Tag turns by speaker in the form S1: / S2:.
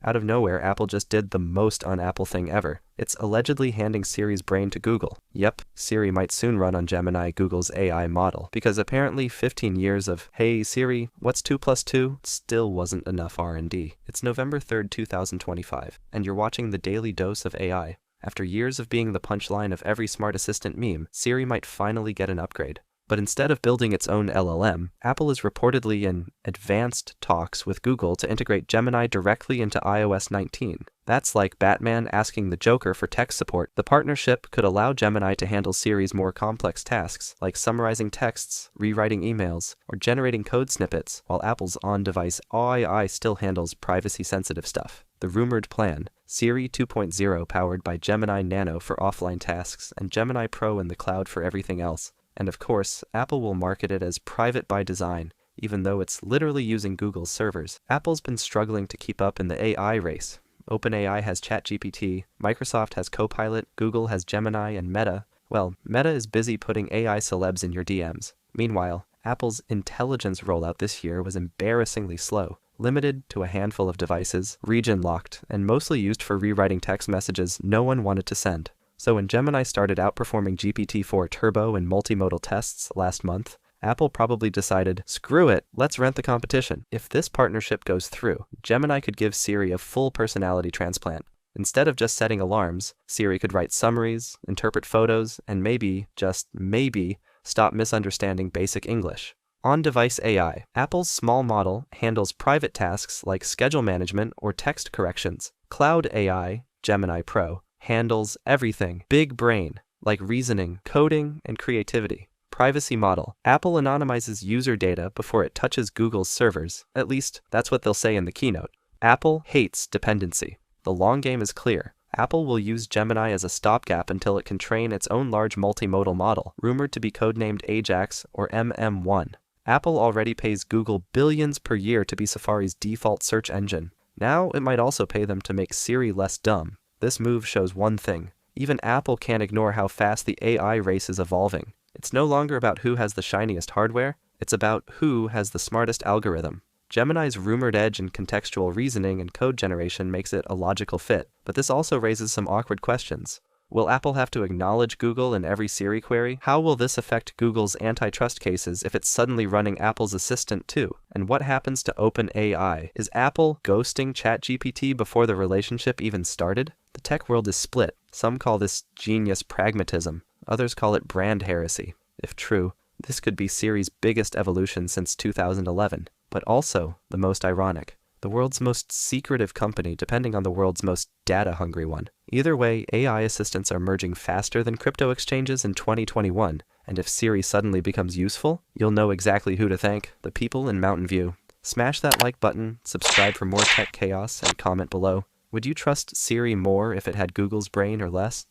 S1: Out of nowhere, Apple just did the most un-Apple thing ever. It's allegedly handing Siri's brain to Google. Yep, Siri might soon run on Gemini, Google's AI model, because apparently 15 years of, "Hey Siri, what's 2 plus 2?" still wasn't enough R&D. It's November 3rd, 2025, and you're watching the Daily Dose of AI. After years of being the punchline of every smart assistant meme, Siri might finally get an upgrade. But instead of building its own LLM, Apple is reportedly in advanced talks with Google to integrate Gemini directly into iOS 19. That's like Batman asking the Joker for tech support. The partnership could allow Gemini to handle Siri's more complex tasks, like summarizing texts, rewriting emails, or generating code snippets, while Apple's on-device AI still handles privacy-sensitive stuff. The rumored plan: Siri 2.0 powered by Gemini Nano for offline tasks, and Gemini Pro in the cloud for everything else. And of course, Apple will market it as private by design, even though it's literally using Google's servers. Apple's been struggling to keep up in the AI race. OpenAI has ChatGPT, Microsoft has Copilot, Google has Gemini, and Meta. Well, Meta is busy putting AI celebs in your DMs. Meanwhile, Apple's intelligence rollout this year was embarrassingly slow, limited to a handful of devices, region-locked, and mostly used for rewriting text messages no one wanted to send. So when Gemini started outperforming GPT-4 Turbo in multimodal tests last month, Apple probably decided, screw it, let's rent the competition. If this partnership goes through, Gemini could give Siri a full personality transplant. Instead of just setting alarms, Siri could write summaries, interpret photos, and maybe, just maybe, stop misunderstanding basic English. On-device AI. Apple's small model handles private tasks like schedule management or text corrections. Cloud AI, Gemini Pro, handles everything big brain, like reasoning, coding, and creativity. Privacy model. Apple anonymizes user data before it touches Google's servers. At least, that's what they'll say in the keynote. Apple hates dependency. The long game is clear. Apple will use Gemini as a stopgap until it can train its own large multimodal model, rumored to be codenamed Ajax or MM1. Apple already pays Google billions per year to be Safari's default search engine. Now it might also pay them to make Siri less dumb. This move shows one thing: even Apple can't ignore how fast the AI race is evolving. It's no longer about who has the shiniest hardware, it's about who has the smartest algorithm. Gemini's rumored edge in contextual reasoning and code generation makes it a logical fit, but this also raises some awkward questions. Will Apple have to acknowledge Google in every Siri query? How will this affect Google's antitrust cases if it's suddenly running Apple's assistant too? And what happens to OpenAI? Is Apple ghosting ChatGPT before the relationship even started? The tech world is split. Some call this genius pragmatism. Others call it brand heresy. If true, this could be Siri's biggest evolution since 2011, but also the most ironic. The world's most secretive company depending on the world's most data-hungry one. Either way, AI assistants are merging faster than crypto exchanges in 2021, and if Siri suddenly becomes useful, you'll know exactly who to thank: the people in Mountain View. Smash that like button, subscribe for more tech chaos, and comment below. Would you trust Siri more if it had Google's brain or less?